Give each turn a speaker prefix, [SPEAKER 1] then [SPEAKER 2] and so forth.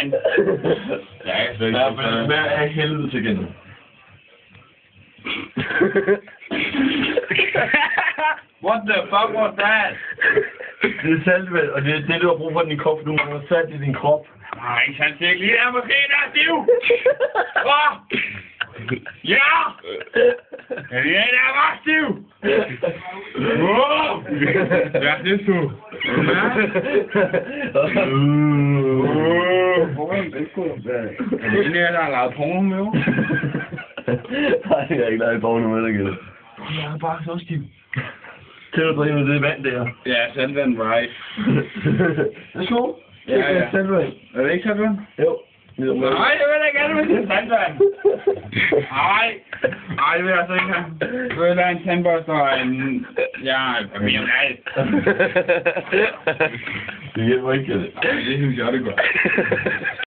[SPEAKER 1] vand. Ja, så
[SPEAKER 2] Hvad er helvede til igen?
[SPEAKER 1] What the fuck was that?
[SPEAKER 2] Det er saltvand, og det er det, du har brug for den i krop, for du mangler sat i din krop.
[SPEAKER 1] Nej, han siger lige der, måske der er stiv. Åh! Ja! Ja, der var stiv. Åh! Ja, det er så. Hvor er den sgu? Er det en af der har lavet porno med?
[SPEAKER 2] Nej, jeg har ikke lavet porno med dig, Gilles.
[SPEAKER 1] Jeg er bare så stiv.
[SPEAKER 2] Til at drikke med det vand der.
[SPEAKER 1] Ja, saltvand, right.
[SPEAKER 2] Værsgo.
[SPEAKER 1] Ja.
[SPEAKER 2] Saltvand.
[SPEAKER 1] Er det ikke saltvand?
[SPEAKER 2] Jo.
[SPEAKER 1] Nej, jeg vil da gerne med det saltvand. Nej, det vil jeg altså ikke have. Så vil der en tandbørste og en... Ja, mere mad.
[SPEAKER 2] Det hjælper ikke, Gilles.
[SPEAKER 1] Det synes jeg, det gør.